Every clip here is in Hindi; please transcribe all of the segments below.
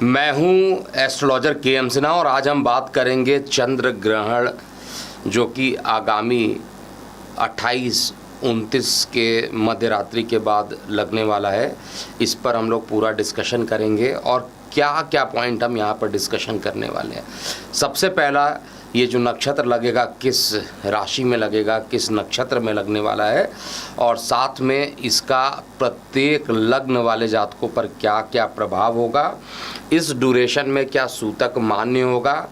मैं हूं एस्ट्रोलॉजर के.एम. सिन्हा और आज हम बात करेंगे चंद्र ग्रहण जो कि आगामी 28-29 के मध्य रात्रि के बाद लगने वाला है। इस पर हम लोग पूरा डिस्कशन करेंगे और क्या क्या पॉइंट हम यहाँ पर डिस्कशन करने वाले हैं। सबसे पहला, ये जो नक्षत्र लगेगा किस राशि में लगेगा, किस नक्षत्र में लगने वाला है, और साथ में इसका प्रत्येक लग्न वाले जातकों पर क्या क्या प्रभाव होगा। इस ड्यूरेशन में क्या सूतक मान्य होगा,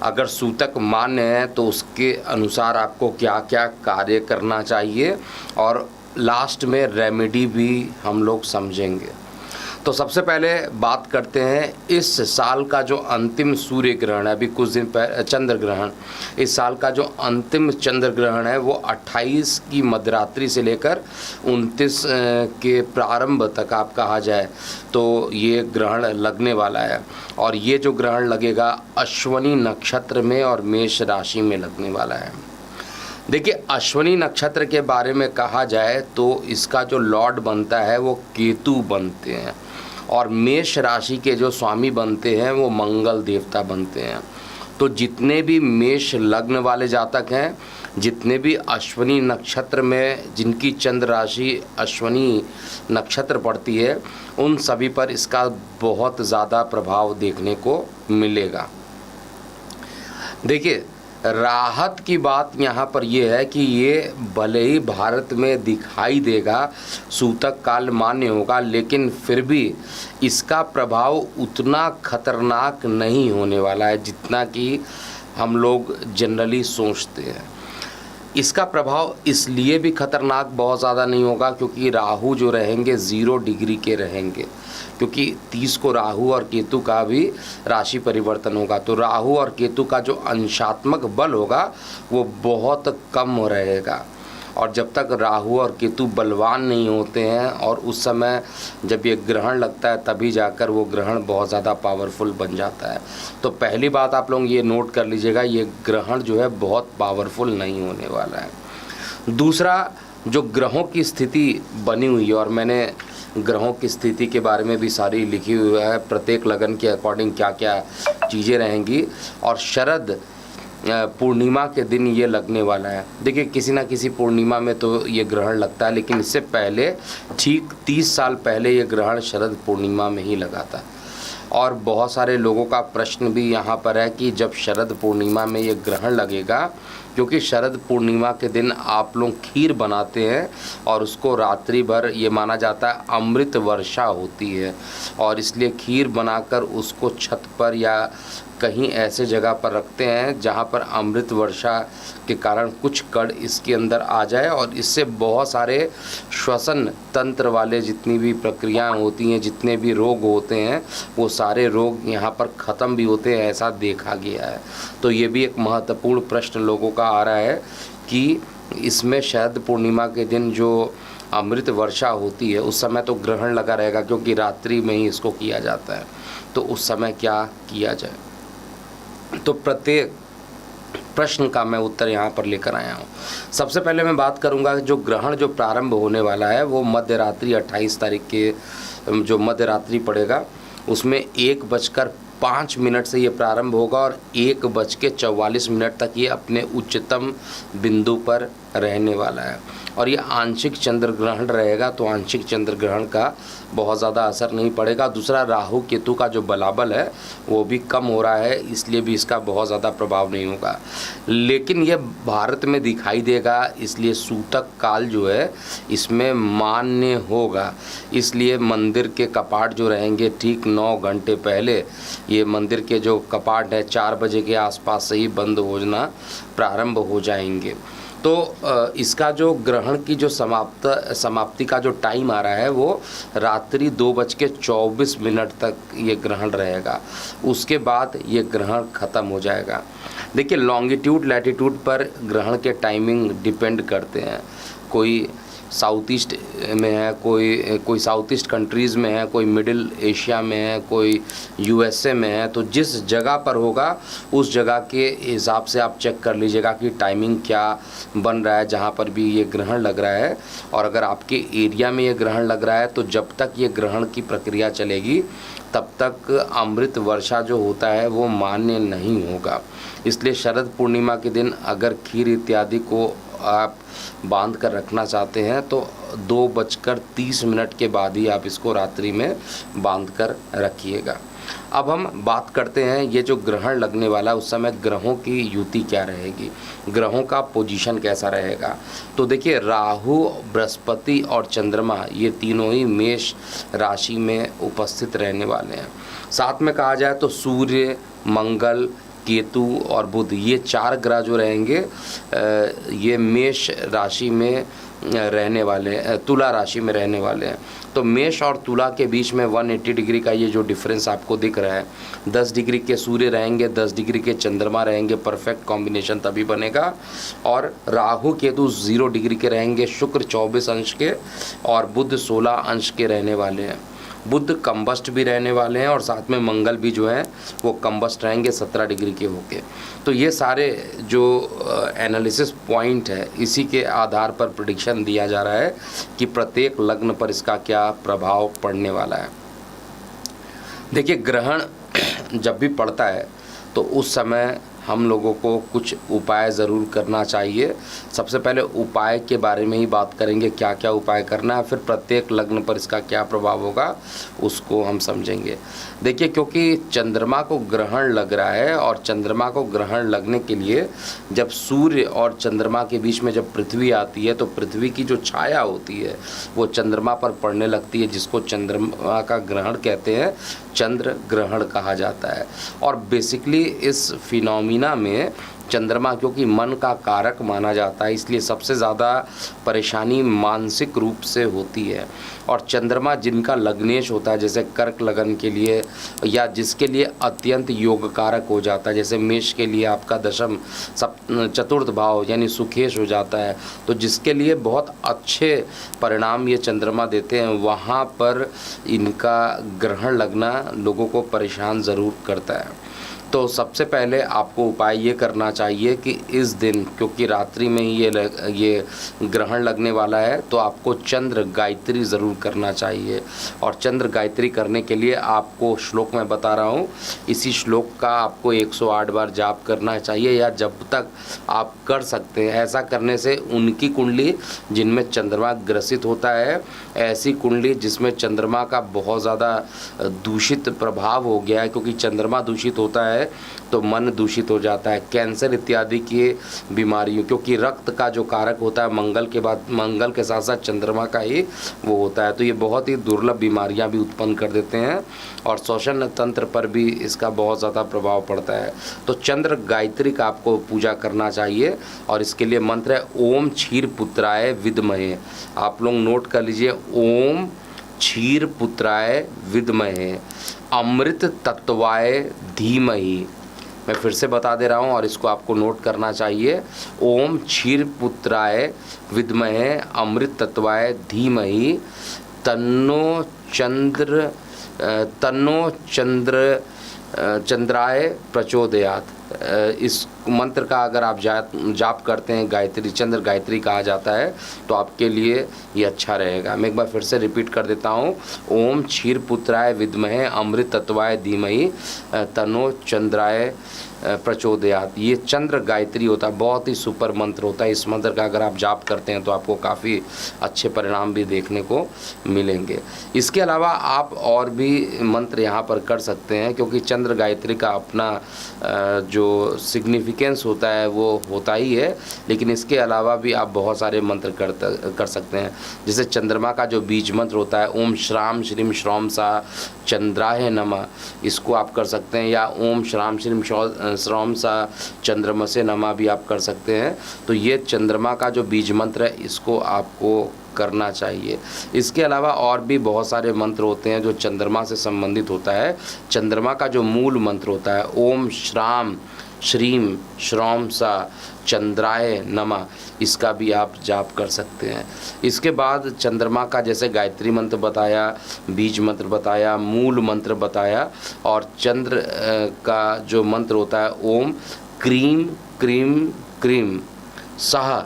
अगर सूतक मान्य है तो उसके अनुसार आपको क्या क्या कार्य करना चाहिए, और लास्ट में रेमेडी भी हम लोग समझेंगे। तो सबसे पहले बात करते हैं इस साल का जो अंतिम सूर्य ग्रहण है, अभी कुछ दिन पहले चंद्र ग्रहण, इस साल का जो अंतिम चंद्र ग्रहण है वो 28 की मध्यरात्रि से लेकर 29 के प्रारंभ तक आप कहा जाए तो ये ग्रहण लगने वाला है। और ये जो ग्रहण लगेगा अश्वनी नक्षत्र में और मेष राशि में लगने वाला है। देखिए, अश्वनी नक्षत्र के बारे में कहा जाए तो इसका जो लॉर्ड बनता है वो केतु बनते हैं, और मेष राशि के जो स्वामी बनते हैं वो मंगल देवता बनते हैं। तो जितने भी मेष लग्न वाले जातक हैं, जितने भी अश्वनी नक्षत्र में जिनकी चंद्र राशि अश्वनी नक्षत्र पड़ती है, उन सभी पर इसका बहुत ज़्यादा प्रभाव देखने को मिलेगा। देखिए, राहत की बात यहाँ पर यह है कि ये भले ही भारत में दिखाई देगा, सूतक काल मान्य होगा, लेकिन फिर भी इसका प्रभाव उतना खतरनाक नहीं होने वाला है जितना कि हम लोग जनरली सोचते हैं। इसका प्रभाव इसलिए भी खतरनाक बहुत ज़्यादा नहीं होगा क्योंकि राहु जो रहेंगे 0 डिग्री के रहेंगे, क्योंकि 30 को राहु और केतु का भी राशि परिवर्तन होगा। तो राहु और केतु का जो अंशात्मक बल होगा वो बहुत कम रहेगा, और जब तक राहु और केतु बलवान नहीं होते हैं और उस समय जब ये ग्रहण लगता है तभी जाकर वो ग्रहण बहुत ज़्यादा पावरफुल बन जाता है। तो पहली बात आप लोग ये नोट कर लीजिएगा, ये ग्रहण जो है बहुत पावरफुल नहीं होने वाला है। दूसरा, जो ग्रहों की स्थिति बनी हुई है, और मैंने ग्रहों की स्थिति के बारे में भी सारी लिखी हुई है, प्रत्येक लगन के अकॉर्डिंग क्या क्या चीज़ें रहेंगी, और शरद पूर्णिमा के दिन ये लगने वाला है। देखिए, किसी ना किसी पूर्णिमा में तो ये ग्रहण लगता है, लेकिन इससे पहले ठीक 30 साल पहले ये ग्रहण शरद पूर्णिमा में ही लगा था। और बहुत सारे लोगों का प्रश्न भी यहाँ पर है कि जब शरद पूर्णिमा में ये ग्रहण लगेगा, क्योंकि शरद पूर्णिमा के दिन आप लोग खीर बनाते हैं और उसको रात्रि भर ये माना जाता है अमृत वर्षा होती है, और इसलिए खीर बनाकर उसको छत पर या कहीं ऐसे जगह पर रखते हैं जहाँ पर अमृत वर्षा के कारण कुछ कण इसके अंदर आ जाए, और इससे बहुत सारे श्वसन तंत्र वाले जितनी भी प्रक्रियाएं होती हैं, जितने भी रोग होते हैं, वो सारे रोग यहाँ पर ख़त्म भी होते हैं, ऐसा देखा गया है। तो ये भी एक महत्वपूर्ण प्रश्न लोगों का आ रहा है कि इसमें शरद पूर्णिमा के दिन जो अमृत वर्षा होती है उस समय तो ग्रहण लगा रहेगा, क्योंकि रात्रि में ही इसको किया जाता है, तो उस समय क्या किया जाए। तो प्रत्येक प्रश्न का मैं उत्तर यहाँ पर लेकर आया हूँ। सबसे पहले मैं बात करूँगा जो ग्रहण जो प्रारंभ होने वाला है वो मध्य रात्रि 28 तारीख के जो मध्य रात्रि पड़ेगा उसमें 1:05 से ये प्रारंभ होगा, और 1:44 तक ये अपने उच्चतम बिंदु पर रहने वाला है। और ये आंशिक चंद्र ग्रहण रहेगा, तो आंशिक चंद्र ग्रहण का बहुत ज़्यादा असर नहीं पड़ेगा। दूसरा, राहु केतु का जो बलाबल है वो भी कम हो रहा है, इसलिए भी इसका बहुत ज़्यादा प्रभाव नहीं होगा। लेकिन ये भारत में दिखाई देगा, इसलिए सूतक काल जो है इसमें मान्य होगा। इसलिए मंदिर के कपाट जो रहेंगे ठीक 9 घंटे पहले, ये मंदिर के जो कपाट है 4 बजे के आसपास से ही बंद होना प्रारंभ हो जाएंगे। तो इसका जो ग्रहण की जो समाप्ति का जो टाइम आ रहा है वो रात्रि 2:24 तक ये ग्रहण रहेगा। उसके बाद ये ग्रहण ख़त्म हो जाएगा। देखिए, लॉन्गिट्यूड लैटिट्यूड पर ग्रहण के टाइमिंग डिपेंड करते हैं। कोई साउथ ईस्ट में है, कोई साउथ ईस्ट कंट्रीज़ में है, कोई मिडिल एशिया में है, कोई यूएसए में है। तो जिस जगह पर होगा उस जगह के हिसाब से आप चेक कर लीजिएगा कि टाइमिंग क्या बन रहा है जहाँ पर भी ये ग्रहण लग रहा है। और अगर आपके एरिया में ये ग्रहण लग रहा है तो जब तक ये ग्रहण की प्रक्रिया चलेगी तब तक अमृत वर्षा जो होता है वो मान्य नहीं होगा। इसलिए शरद पूर्णिमा के दिन अगर खीर इत्यादि को आप बांध कर रखना चाहते हैं तो 2:30 के बाद ही आप इसको रात्रि में बांध कर रखिएगा। अब हम बात करते हैं ये जो ग्रहण लगने वाला है उस समय ग्रहों की युति क्या रहेगी, ग्रहों का पोजीशन कैसा रहेगा। तो देखिए, राहु, बृहस्पति और चंद्रमा ये तीनों ही मेष राशि में उपस्थित रहने वाले हैं। साथ में कहा जाए तो सूर्य, मंगल, केतु और बुध ये 4 ग्रह जो रहेंगे ये मेष राशि में रहने वाले हैं, तुला राशि में रहने वाले हैं। तो मेष और तुला के बीच में 180 डिग्री का ये जो डिफरेंस आपको दिख रहा है, 10 डिग्री के सूर्य रहेंगे, 10 डिग्री के चंद्रमा रहेंगे, परफेक्ट कॉम्बिनेशन तभी बनेगा। और राहु केतु 0 डिग्री के रहेंगे, शुक्र 24 अंश के और बुध 16 अंश के रहने वाले हैं। बुध कंबस्ट भी रहने वाले हैं और साथ में मंगल भी जो है वो कंबस्ट रहेंगे 17 डिग्री के होके। तो ये सारे जो एनालिसिस पॉइंट है इसी के आधार पर प्रेडिक्शन दिया जा रहा है कि प्रत्येक लग्न पर इसका क्या प्रभाव पड़ने वाला है। देखिए, ग्रहण जब भी पड़ता है तो उस समय हम लोगों को कुछ उपाय ज़रूर करना चाहिए। सबसे पहले उपाय के बारे में ही बात करेंगे, क्या क्या उपाय करना है, फिर प्रत्येक लग्न पर इसका क्या प्रभाव होगा उसको हम समझेंगे। देखिए, क्योंकि चंद्रमा को ग्रहण लग रहा है और चंद्रमा को ग्रहण लगने के लिए जब सूर्य और चंद्रमा के बीच में जब पृथ्वी आती है तो पृथ्वी की जो छाया होती है वो चंद्रमा पर पड़ने लगती है, जिसको चंद्रमा का ग्रहण कहते हैं, चंद्र ग्रहण कहा जाता है। और बेसिकली इस फिनोमिना में चंद्रमा क्योंकि मन का कारक माना जाता है इसलिए सबसे ज़्यादा परेशानी मानसिक रूप से होती है। और चंद्रमा जिनका लग्नेश होता है, जैसे कर्क लगन के लिए या जिसके लिए अत्यंत योग कारक हो जाता है, जैसे मेष के लिए आपका दशम चतुर्थ भाव यानी सुखेश हो जाता है, तो जिसके लिए बहुत अच्छे परिणाम ये चंद्रमा देते हैं वहाँ पर इनका ग्रहण लगना लोगों को परेशान ज़रूर करता है। तो सबसे पहले आपको उपाय ये करना चाहिए कि इस दिन, क्योंकि रात्रि में ही ये ग्रहण लगने वाला है, तो आपको चंद्र गायत्री ज़रूर करना चाहिए। और चंद्र गायत्री करने के लिए आपको श्लोक मैं बता रहा हूँ, इसी श्लोक का आपको 108 बार जाप करना चाहिए या जब तक आप कर सकते हैं। ऐसा करने से उनकी कुंडली जिनमें चंद्रमा ग्रसित होता है, ऐसी कुंडली जिसमें चंद्रमा का बहुत ज़्यादा दूषित प्रभाव हो गया है, क्योंकि चंद्रमा दूषित होता है तो मन दूषित हो जाता है, कैंसर इत्यादि की बीमारियों, क्योंकि रक्त का जो कारक होता है मंगल के बाद, मंगल के साथ साथ चंद्रमा का ही वो होता है, तो ये बहुत ही दुर्लभ बीमारियां भी उत्पन्न कर देते हैं और श्वसन तंत्र पर भी इसका बहुत ज़्यादा प्रभाव पड़ता है। तो चंद्र गायत्री का आपको पूजा करना चाहिए और इसके लिए मंत्र है ओम क्षीर पुत्राय विद्महे। आप लोग नोट कर लीजिए, ओम क्षीर पुत्राय विद्महे अमृत तत्वाय धीमहि। मैं फिर से बता दे रहा हूँ और इसको आपको नोट करना चाहिए, ओम क्षीर पुत्राय विद्महे अमृत तत्वाय धीमहि तन्नो चंद्राय प्रचोदयात। इस मंत्र का अगर आप जाप करते हैं, गायत्री, चंद्र गायत्री कहा जाता है, तो आपके लिए ये अच्छा रहेगा। मैं एक बार फिर से रिपीट कर देता हूँ, ओम क्षीर पुत्राय विद्महे अमृत तत्वाय धीमहि तन्नो चंद्राय प्रचोदयात। ये चंद्र गायत्री होता है, बहुत ही सुपर मंत्र होता है। इस मंत्र का अगर आप जाप करते हैं तो आपको काफ़ी अच्छे परिणाम भी देखने को मिलेंगे। इसके अलावा आप और भी मंत्र यहाँ पर कर सकते हैं, क्योंकि चंद्र गायत्री का अपना जो सिग्निफिकेंस होता है वो होता ही है, लेकिन इसके अलावा भी आप बहुत सारे मंत्र कर सकते हैं। जैसे चंद्रमा का जो बीज मंत्र होता है, ओम श्राम श्रीम श्रौम सा चंद्राय नमः, इसको आप कर सकते हैं, या ओम श्राम श्रीम श्रौम सा चंद्रमा से नमा भी आप कर सकते हैं। तो ये चंद्रमा का जो बीज मंत्र है इसको आपको करना चाहिए। इसके अलावा और भी बहुत सारे मंत्र होते हैं जो चंद्रमा से संबंधित होता है। चंद्रमा का जो मूल मंत्र होता है ओम श्राम श्रीम श्रौम सा चंद्राय नमः, इसका भी आप जाप कर सकते हैं। इसके बाद चंद्रमा का जैसे गायत्री मंत्र बताया, बीज मंत्र बताया, मूल मंत्र बताया, और चंद्र का जो मंत्र होता है ओम क्रीम क्रीम क्रीम सह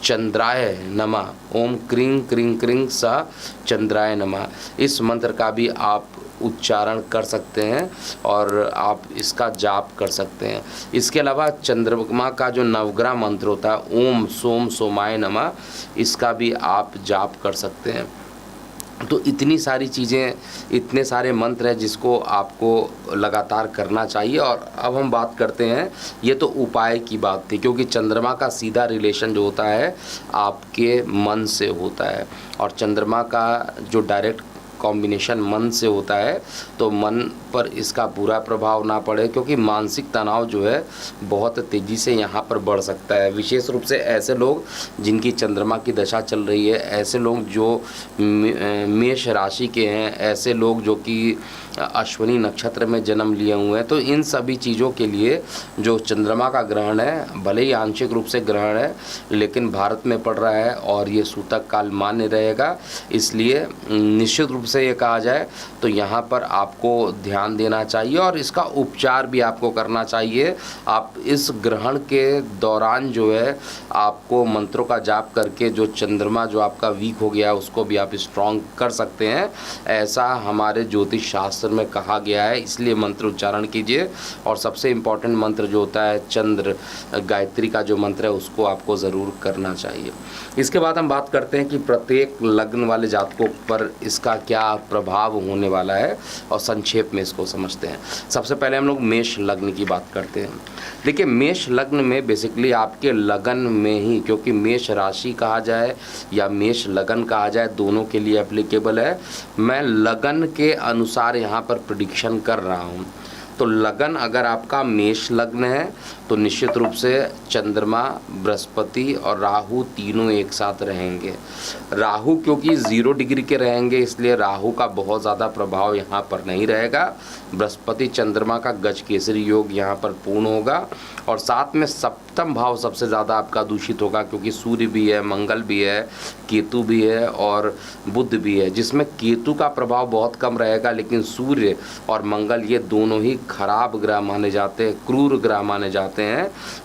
चंद्राय नमः, ओम क्रीं क्रीं क्रीं सह चंद्राय नमः, इस मंत्र का भी आप उच्चारण कर सकते हैं और आप इसका जाप कर सकते हैं। इसके अलावा चंद्रमा का जो नवग्रह मंत्र होता है ओम सोम सोमाय नमः, इसका भी आप जाप कर सकते हैं। तो इतनी सारी चीज़ें, इतने सारे मंत्र हैं जिसको आपको लगातार करना चाहिए। और अब हम बात करते हैं, ये तो उपाय की बात थी, क्योंकि चंद्रमा का सीधा रिलेशन जो होता है आपके मन से होता है, और चंद्रमा का जो डायरेक्ट कॉम्बिनेशन मन से होता है, तो मन पर इसका बुरा प्रभाव ना पड़े, क्योंकि मानसिक तनाव जो है बहुत तेज़ी से यहाँ पर बढ़ सकता है। विशेष रूप से ऐसे लोग जिनकी चंद्रमा की दशा चल रही है, ऐसे लोग जो मेष राशि के हैं, ऐसे लोग जो कि अश्विनी नक्षत्र में जन्म लिए हुए हैं, तो इन सभी चीज़ों के लिए जो चंद्रमा का ग्रहण है, भले ही आंशिक रूप से ग्रहण है, लेकिन भारत में पड़ रहा है और ये सूतक काल मान्य रहेगा, इसलिए निश्चित रूप से ये कहा जाए तो यहाँ पर आपको ध्यान देना चाहिए और इसका उपचार भी आपको करना चाहिए। आप इस ग्रहण के दौरान जो है आपको मंत्रों का जाप करके जो चंद्रमा जो आपका वीक हो गया है उसको भी आप स्ट्रॉन्ग कर सकते हैं, ऐसा हमारे ज्योतिष शास्त्र में कहा गया है। इसलिए मंत्र उच्चारण कीजिए, और सबसे इम्पॉर्टेंट मंत्र जो होता है चंद्र गायत्री का जो मंत्र है उसको आपको ज़रूर करना चाहिए। इसके बाद हम बात करते हैं कि प्रत्येक लग्न वाले जातकों पर इसका क्या प्रभाव होने वाला है, और संक्षेप में इसको समझते हैं। सबसे पहले हम लोग मेष लग्न की बात करते हैं। देखिए, मेष लग्न में बेसिकली आपके लगन में ही, क्योंकि मेष राशि कहा जाए या मेष लगन कहा जाए, दोनों के लिए एप्लीकेबल है। मैं लगन के अनुसार यहाँ पर प्रेडिक्शन कर रहा हूँ। तो लगन अगर आपका मेष लग्न है तो निश्चित रूप से चंद्रमा, बृहस्पति और राहु तीनों एक साथ रहेंगे। राहु क्योंकि 0 डिग्री के रहेंगे, इसलिए राहु का बहुत ज़्यादा प्रभाव यहाँ पर नहीं रहेगा। बृहस्पति चंद्रमा का गज केसरी योग यहाँ पर पूर्ण होगा, और साथ में सप्तम भाव सबसे ज़्यादा आपका दूषित होगा, क्योंकि सूर्य भी है, मंगल भी है, केतु भी है और बुध भी है, जिसमें केतु का प्रभाव बहुत कम रहेगा, लेकिन सूर्य और मंगल ये दोनों ही खराब ग्रह माने जाते हैं, क्रूर ग्रह माने जाते हैं।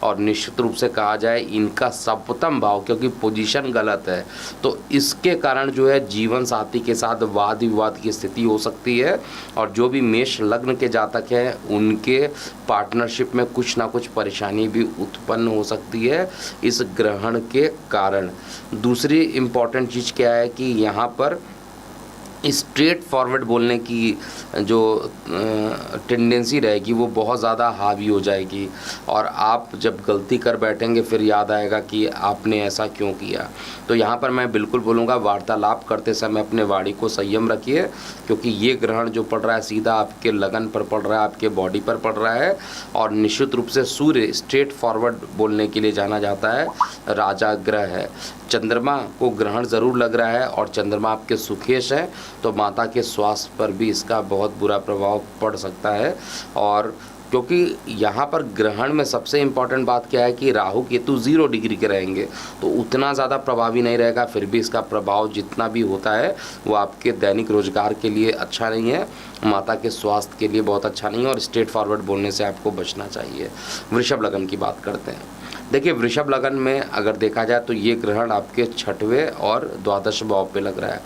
और निश्चित रूप से कहा जाए इनका सप्तम भाव, क्योंकि पोजीशन गलत है, तो इसके कारण जो है जीवन साथी के साथ वाद विवाद की स्थिति हो सकती है। और जो भी मेष लग्न के जातक हैं उनके पार्टनरशिप में कुछ ना कुछ परेशानी भी उत्पन्न हो सकती है इस ग्रहण के कारण। दूसरी इम्पॉर्टेंट चीज़ क्या है कि यहाँ पर स्ट्रेट फॉरवर्ड बोलने की जो टेंडेंसी रहेगी वो बहुत ज़्यादा हावी हो जाएगी, और आप जब गलती कर बैठेंगे फिर याद आएगा कि आपने ऐसा क्यों किया। तो यहाँ पर मैं बिल्कुल बोलूँगा वार्तालाप करते समय अपने वाणी को संयम रखिए, क्योंकि ये ग्रहण जो पड़ रहा है सीधा आपके लगन पर पड़ रहा है, आपके बॉडी पर पड़ रहा है। और निश्चित रूप से सूर्य स्ट्रेट फॉरवर्ड बोलने के लिए जाना जाता है, राजा ग्रह है। चंद्रमा को ग्रहण ज़रूर लग रहा है और चंद्रमा आपके सुखेश है, तो माता के स्वास्थ्य पर भी इसका बहुत बुरा प्रभाव पड़ सकता है। और क्योंकि यहाँ पर ग्रहण में सबसे इम्पॉर्टेंट बात क्या है कि राहु केतु 0 डिग्री के रहेंगे, तो उतना ज़्यादा प्रभावी नहीं रहेगा। फिर भी इसका प्रभाव जितना भी होता है वो आपके दैनिक रोजगार के लिए अच्छा नहीं है, माता के स्वास्थ्य के लिए बहुत अच्छा नहीं है, और स्ट्रेट फॉरवर्ड बोलने से आपको बचना चाहिए। वृषभ लगन की बात करते हैं। देखिए, वृषभ लगन में अगर देखा जाए तो ये ग्रहण आपके 6वें और द्वादश भाव पे लग रहा है।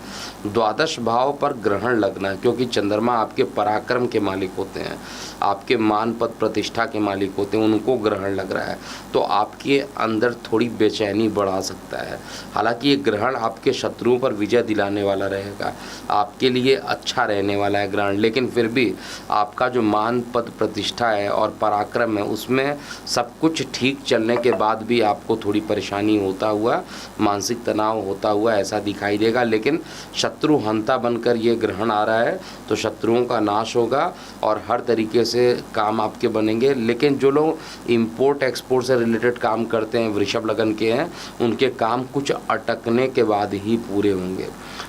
द्वादश भाव पर ग्रहण लगना है क्योंकि चंद्रमा आपके पराक्रम के मालिक होते हैं, आपके मान पद प्रतिष्ठा के मालिक होते हैं, उनको ग्रहण लग रहा है, तो आपके अंदर थोड़ी बेचैनी बढ़ा सकता है। हालांकि ये ग्रहण आपके शत्रुओं पर विजय दिलाने वाला रहेगा, आपके लिए अच्छा रहने वाला है ग्रहण, लेकिन फिर भी आपका जो मान पद प्रतिष्ठा है और पराक्रम है उसमें सब कुछ ठीक चलने के बाद भी आपको थोड़ी परेशानी होता हुआ, मानसिक तनाव होता हुआ ऐसा दिखाई देगा। लेकिन शत्रु हंता बनकर ये ग्रहण आ रहा है तो शत्रुओं का नाश होगा और हर तरीके से काम आपके बनेंगे। लेकिन जो लोग इंपोर्ट एक्सपोर्ट से रिलेटेड काम करते हैं, वृषभ लगन के हैं, उनके काम कुछ अटकने के बाद ही पूरे होंगे।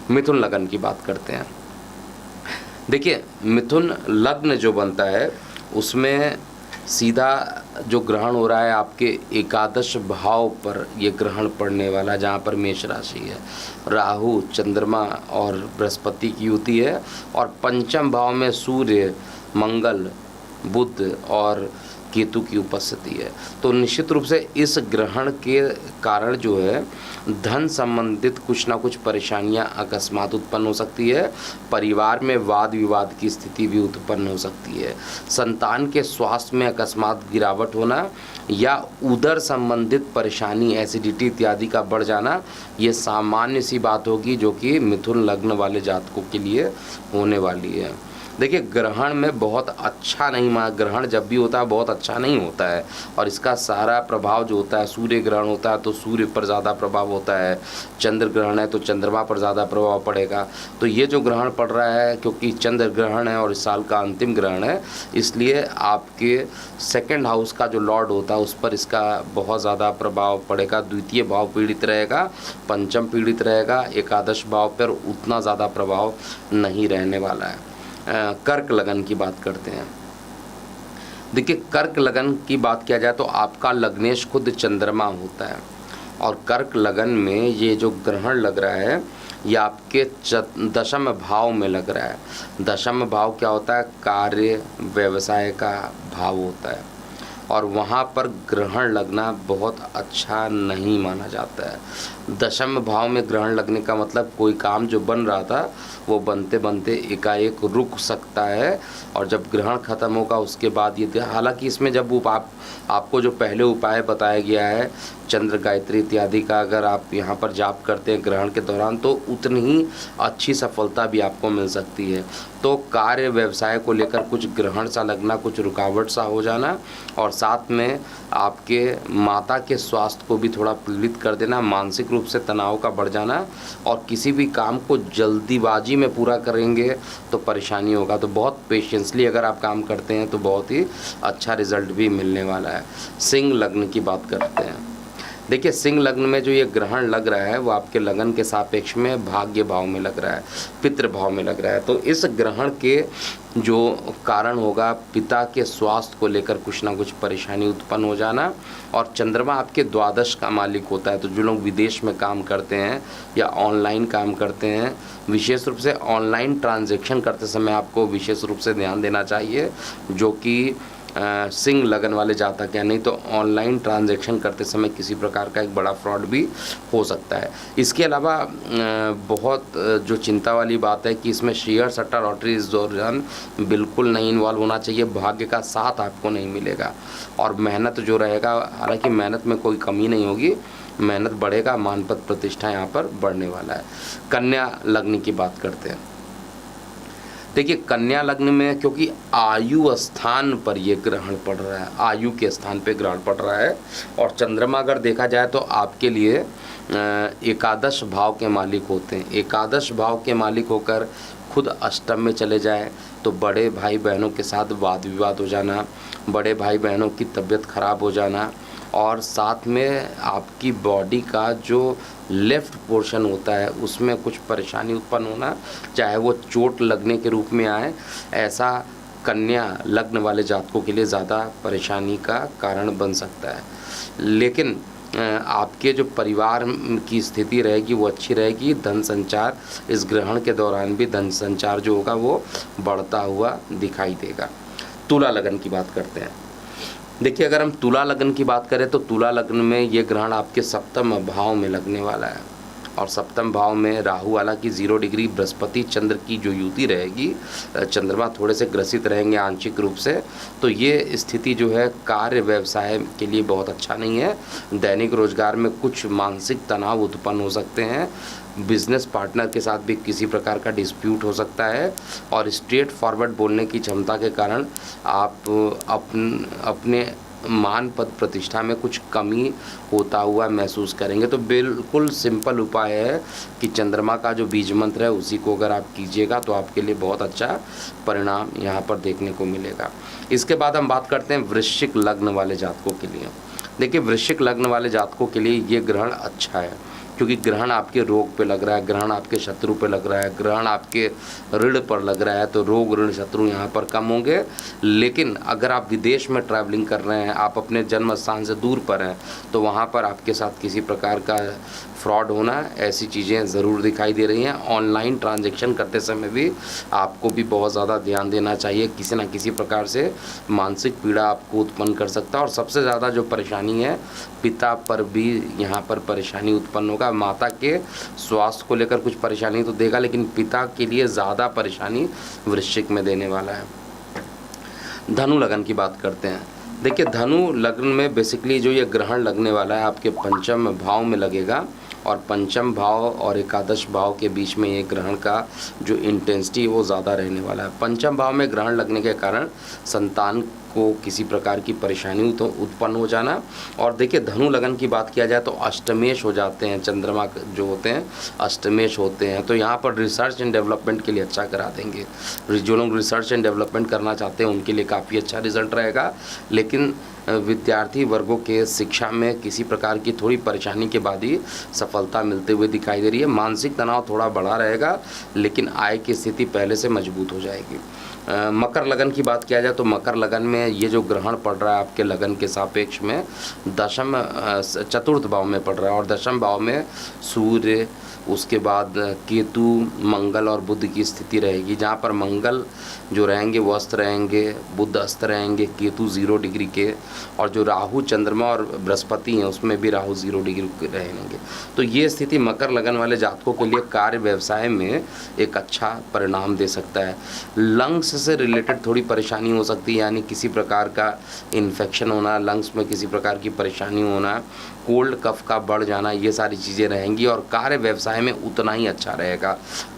मिथुन लगन की बात करते हैं। देखिए, मिथुन लग्न जो बनता है उसमें सीधा जो ग्रहण हो रहा है आपके एकादश भाव पर ये ग्रहण पड़ने वाला, जहाँ पर मेष राशि है, राहु, चंद्रमा और बृहस्पति की युति है, और पंचम भाव में सूर्य, मंगल, बुध और केतु की उपस्थिति है। तो निश्चित रूप से इस ग्रहण के कारण जो है धन संबंधित कुछ ना कुछ परेशानियां अकस्मात उत्पन्न हो सकती है। परिवार में वाद विवाद की स्थिति भी उत्पन्न हो सकती है। संतान के स्वास्थ्य में अकस्मात गिरावट होना या उदर संबंधित परेशानी, एसिडिटी इत्यादि का बढ़ जाना, ये सामान्य सी बात होगी जो कि मिथुन लग्न वाले जातकों के लिए होने वाली है। देखिए, ग्रहण में बहुत अच्छा नहीं माना, ग्रहण जब भी होता है बहुत अच्छा नहीं होता है, और इसका सारा प्रभाव जो होता है, सूर्य ग्रहण होता है तो सूर्य पर ज़्यादा प्रभाव होता है, चंद्र ग्रहण है तो चंद्रमा पर ज़्यादा प्रभाव पड़ेगा। तो ये जो ग्रहण पड़ रहा है, क्योंकि चंद्र ग्रहण है और इस साल का अंतिम ग्रहण है, इसलिए आपके सेकेंड हाउस का जो लॉर्ड होता है उस पर इसका बहुत ज़्यादा प्रभाव पड़ेगा। द्वितीय भाव पीड़ित रहेगा, पंचम पीड़ित रहेगा, एकादश भाव पर उतना ज़्यादा प्रभाव नहीं रहने वाला है। कर्क लगन की बात करते हैं। देखिए, कर्क लगन की बात किया जाए तो आपका लग्नेश खुद चंद्रमा होता है, और कर्क लगन में ये जो ग्रहण लग रहा है ये आपके दशम भाव में लग रहा है। दशम भाव क्या होता है? कार्य व्यवसाय का भाव होता है, और वहाँ पर ग्रहण लगना बहुत अच्छा नहीं माना जाता है। दशम भाव में ग्रहण लगने का मतलब कोई काम जो बन रहा था वो बनते बनते एकाएक रुक सकता है, और जब ग्रहण खत्म होगा उसके बाद ये, हालांकि इसमें जब आपको जो पहले उपाय बताया गया है चंद्र गायत्री इत्यादि का, अगर आप यहाँ पर जाप करते हैं ग्रहण के दौरान तो उतनी ही अच्छी सफलता भी आपको मिल सकती है। तो कार्य व्यवसाय को लेकर कुछ ग्रहण सा लगना, कुछ रुकावट सा हो जाना, और साथ में आपके माता के स्वास्थ्य को भी थोड़ा पीड़ित कर देना, मानसिक रूप से तनाव का बढ़ जाना, और किसी भी काम को जल्दीबाजी में पूरा करेंगे तो परेशानी होगा। तो बहुत पेशेंसली अगर आप काम करते हैं तो बहुत ही अच्छा रिजल्ट भी मिलने वाला है। सिंह लग्न की बात करते हैं। देखिए, सिंह लग्न में जो ये ग्रहण लग रहा है वो आपके लगन के सापेक्ष में भाग्य भाव में लग रहा है, पितृ भाव में लग रहा है। तो इस ग्रहण के जो कारण होगा, पिता के स्वास्थ्य को लेकर कुछ ना कुछ परेशानी उत्पन्न हो जाना, और चंद्रमा आपके द्वादश का मालिक होता है। तो जो लोग विदेश में काम करते हैं या ऑनलाइन काम करते हैं, विशेष रूप से ऑनलाइन ट्रांजैक्शन करते समय आपको विशेष रूप से ध्यान देना चाहिए, जो कि सिंह लगन वाले जातक हैं। नहीं तो ऑनलाइन ट्रांजैक्शन करते समय किसी प्रकार का एक बड़ा फ्रॉड भी हो सकता है। इसके अलावा बहुत जो चिंता वाली बात है कि इसमें शेयर सट्टा लॉटरी इस दौरान बिल्कुल नहीं इन्वॉल्व होना चाहिए। भाग्य का साथ आपको नहीं मिलेगा, और मेहनत जो रहेगा, हालांकि मेहनत में कोई कमी नहीं होगी, मेहनत बढ़ेगा, मान पद प्रतिष्ठा यहाँ पर बढ़ने वाला है। कन्या लग्न की बात करते हैं। देखिए, कन्या लग्न में क्योंकि आयु स्थान पर ये ग्रहण पड़ रहा है, आयु के स्थान पे ग्रहण पड़ रहा है, और चंद्रमा अगर देखा जाए तो आपके लिए एकादश भाव के मालिक होते हैं। एकादश भाव के मालिक होकर खुद अष्टम में चले जाए तो बड़े भाई बहनों के साथ वाद विवाद हो जाना, बड़े भाई बहनों की तबीयत खराब हो जाना, और साथ में आपकी बॉडी का जो लेफ़्ट पोर्शन होता है उसमें कुछ परेशानी उत्पन्न होना, चाहे वो चोट लगने के रूप में आए, ऐसा कन्या लग्न वाले जातकों के लिए ज़्यादा परेशानी का कारण बन सकता है। लेकिन आपके जो परिवार की स्थिति रहेगी वो अच्छी रहेगी। धन संचार इस ग्रहण के दौरान भी धन संचार जो होगा वो बढ़ता हुआ दिखाई देगा। तुला लगन की बात करते हैं। देखिए, अगर हम तुला लग्न की बात करें तो तुला लग्न में ये ग्रहण आपके सप्तम भाव में लगने वाला है, और सप्तम भाव में राहु वाला की 0 डिग्री बृहस्पति चंद्र की जो युति रहेगी, चंद्रमा थोड़े से ग्रसित रहेंगे आंशिक रूप से। तो ये स्थिति जो है कार्य व्यवसाय के लिए बहुत अच्छा नहीं है। दैनिक रोजगार में कुछ मानसिक तनाव उत्पन्न हो सकते हैं, बिजनेस पार्टनर के साथ भी किसी प्रकार का डिस्प्यूट हो सकता है, और स्ट्रेट फॉरवर्ड बोलने की क्षमता के कारण आप अपने मान पद प्रतिष्ठा में कुछ कमी होता हुआ महसूस करेंगे। तो बिल्कुल सिंपल उपाय है कि चंद्रमा का जो बीज मंत्र है उसी को अगर आप कीजिएगा तो आपके लिए बहुत अच्छा परिणाम यहाँ पर देखने को मिलेगा। इसके बाद हम बात करते हैं वृश्चिक लग्न वाले जातकों के लिए। देखिए, वृश्चिक लग्न वाले जातकों के लिए ये ग्रहण अच्छा है, क्योंकि ग्रहण आपके रोग पे लग रहा है, ग्रहण आपके शत्रु पे लग रहा है, ग्रहण आपके ऋण पर लग रहा है। तो रोग ऋण शत्रु यहाँ पर कम होंगे। लेकिन अगर आप विदेश में ट्रैवलिंग कर रहे हैं, आप अपने जन्म स्थान से दूर पर हैं, तो वहाँ पर आपके साथ किसी प्रकार का फ्रॉड होना, ऐसी चीज़ें ज़रूर दिखाई दे रही हैं। ऑनलाइन ट्रांजैक्शन करते समय भी आपको भी बहुत ज़्यादा ध्यान देना चाहिए। किसी न किसी प्रकार से मानसिक पीड़ा आपको उत्पन्न कर सकता है। और सबसे ज़्यादा जो परेशानी है, पिता पर भी यहाँ पर परेशानी उत्पन्न होगा। माता के स्वास्थ्य को लेकर कुछ परेशानी तो देगा, लेकिन पिता के लिए ज़्यादा परेशानी वृश्चिक में देने वाला है। धनु लगन की बात करते हैं। देखिए, धनु लग्न में बेसिकली जो ये ग्रहण लगने वाला है आपके पंचम भाव में लगेगा, और पंचम भाव और एकादश भाव के बीच में ये ग्रहण का जो इंटेंसिटी है वो ज़्यादा रहने वाला है। पंचम भाव में ग्रहण लगने के कारण संतान को किसी प्रकार की परेशानी तो उत्पन्न हो जाना। और देखिए, धनु लगन की बात किया जाए तो अष्टमेश हो जाते हैं, चंद्रमा जो होते हैं अष्टमेश होते हैं। तो यहाँ पर रिसर्च एंड डेवलपमेंट के लिए अच्छा करा देंगे। जो लोग रिसर्च एंड डेवलपमेंट करना चाहते हैं उनके लिए काफ़ी अच्छा रिजल्ट रहेगा। लेकिन विद्यार्थी वर्गों के शिक्षा में किसी प्रकार की थोड़ी परेशानी के बाद ही सफलता मिलते हुए दिखाई दे रही है। मानसिक तनाव थोड़ा बढ़ा रहेगा, लेकिन आय की स्थिति पहले से मजबूत हो जाएगी। मकर लगन की बात किया जाए तो मकर लगन में ये जो ग्रहण पड़ रहा है आपके लगन के सापेक्ष में चतुर्थ भाव में पड़ रहा है, और दशम भाव में सूर्य, उसके बाद केतु, मंगल और बुध की स्थिति रहेगी। जहाँ पर मंगल जो रहेंगे वो अस्त रहेंगे, बुध अस्त रहेंगे, केतु 0 डिग्री के, और जो राहु, चंद्रमा और बृहस्पति हैं उसमें भी राहु 0 डिग्री के रहेंगे। तो ये स्थिति मकर लगन वाले जातकों के लिए कार्य व्यवसाय में एक अच्छा परिणाम दे सकता है। लंग्स से रिलेटेड थोड़ी परेशानी हो सकती है, यानी किसी प्रकार का इन्फेक्शन होना, लंग्स में किसी प्रकार की परेशानी होना, कोल्ड कफ का बढ़ जाना, ये सारी चीज़ें रहेंगी। और कार्य व्यवसाय में उतना ही अच्छा रहेगा।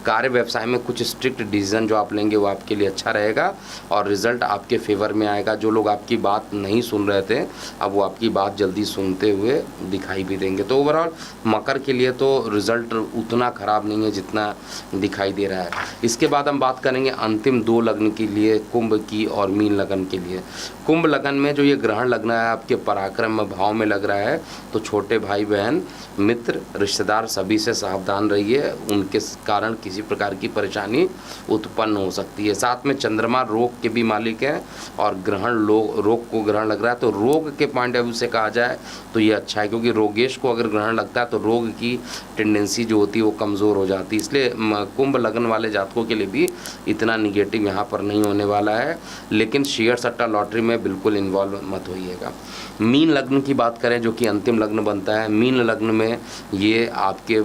कार्य व्यवसाय में कुछ स्ट्रिक्ट डिसीजन जो आप लेंगे वो आपके लिए अच्छा रहेगा और रिजल्ट आपके फेवर में आएगा। जो लोग आपकी बात नहीं सुन रहे थे, अब वो आपकी बात जल्दी सुनते हुए दिखाई भी देंगे। तो ओवरऑल मकर के लिए तो रिजल्ट उतना ख़राब नहीं है जितना दिखाई दे रहा है। इसके बाद हम बात करेंगे अंतिम 2 लग्न के लिए, कुंभ की और मीन लगन के लिए। कुंभ लगन में जो ये ग्रहण लगना है आपके पराक्रम भाव में लग रहा है, तो छोटे भाई बहन, मित्र, रिश्तेदार सभी से सावधान रहिए। उनके कारण किसी प्रकार की परेशानी उत्पन्न हो सकती है। साथ में चंद्रमा रोग के भी मालिक हैं, और ग्रहण रोग को ग्रहण लग रहा है, तो रोग के पॉइंट ऑफ व्यू से कहा जाए तो ये अच्छा है, क्योंकि रोगेश को अगर ग्रहण लगता है तो रोग की टेंडेंसी जो होती है वो कमज़ोर हो जाती है। इसलिए कुंभ लगन वाले जातकों के लिए भी इतना निगेटिव यहाँ पर नहीं होने वाला है। लेकिन शेयर सट्टा लॉटरी में बिल्कुल इन्वॉल्व मत होइएगा। मीन लग्न की बात करें, जो कि अंतिम लग्न बनता है, मीन लग्न में ये आपके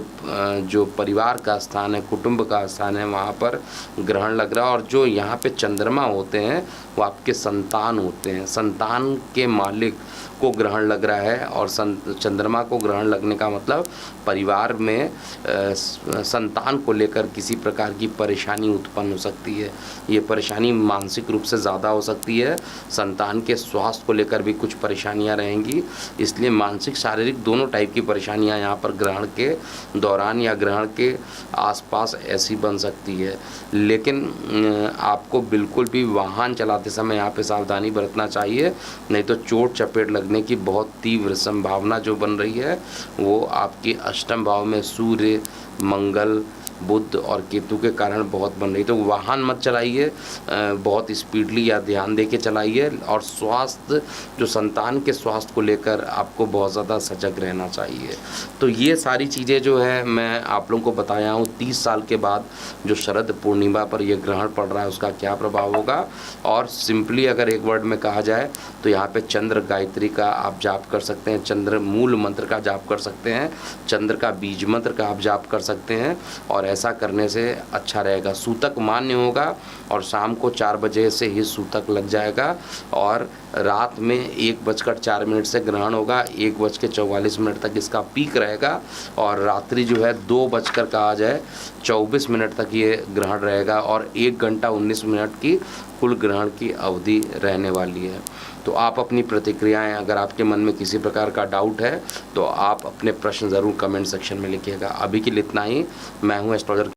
जो परिवार का स्थान है, कुटुंब का स्थान है, वहाँ पर ग्रहण लग रहा है। और जो यहाँ पे चंद्रमा होते हैं वो आपके संतान होते हैं। संतान के मालिक को ग्रहण लग रहा है, और चंद्रमा को ग्रहण लगने का मतलब परिवार में संतान को लेकर किसी प्रकार की परेशानी उत्पन्न हो सकती है। ये परेशानी मानसिक रूप से ज़्यादा हो सकती है। संतान के स्वास्थ्य को लेकर भी कुछ परेशानियां रहेंगी। इसलिए मानसिक शारीरिक दोनों टाइप की परेशानियां यहाँ पर ग्रहण के दौरान या ग्रहण के आसपास ऐसी बन सकती है। लेकिन आपको बिल्कुल भी वाहन चलाते समय यहाँ पे सावधानी बरतना चाहिए, नहीं तो चोट चपेट लगने की बहुत तीव्र संभावना जो बन रही है वो आपकी अष्टम भाव में सूर्य, मंगल, बुध और केतु के कारण बहुत बन रही। तो वाहन मत चलाइए बहुत स्पीडली, या ध्यान दे के चलाइए। और स्वास्थ्य, जो संतान के स्वास्थ्य को लेकर आपको बहुत ज़्यादा सजग रहना चाहिए। तो ये सारी चीज़ें जो है मैं आप लोगों को बताया हूँ। 30 साल के बाद जो शरद पूर्णिमा पर यह ग्रहण पड़ रहा है उसका क्या प्रभाव होगा। और सिंपली अगर एक वर्ड में कहा जाए तो यहाँ पे चंद्र गायत्री का आप जाप कर सकते हैं, चंद्र मूल मंत्र का जाप कर सकते हैं, चंद्र का बीज मंत्र का आप जाप कर सकते हैं, और ऐसा करने से अच्छा रहेगा। सूतक मान्य होगा, और शाम को 4 बजे से ही सूतक लग जाएगा, और रात में 1:04 से ग्रहण होगा, 1:44 तक इसका पीक रहेगा, और रात्रि जो है 2 कहा जाए 24 तक ये ग्रहण रहेगा, और 1 घंटा 19 मिनट की कुल ग्रहण की अवधि रहने वाली है। तो आप अपनी प्रतिक्रियाएं, अगर आपके मन में किसी प्रकार का डाउट है तो आप अपने प्रश्न ज़रूर कमेंट सेक्शन में लिखिएगा। अभी के लिए इतना ही। मैं हूं एस्ट्रोलॉजर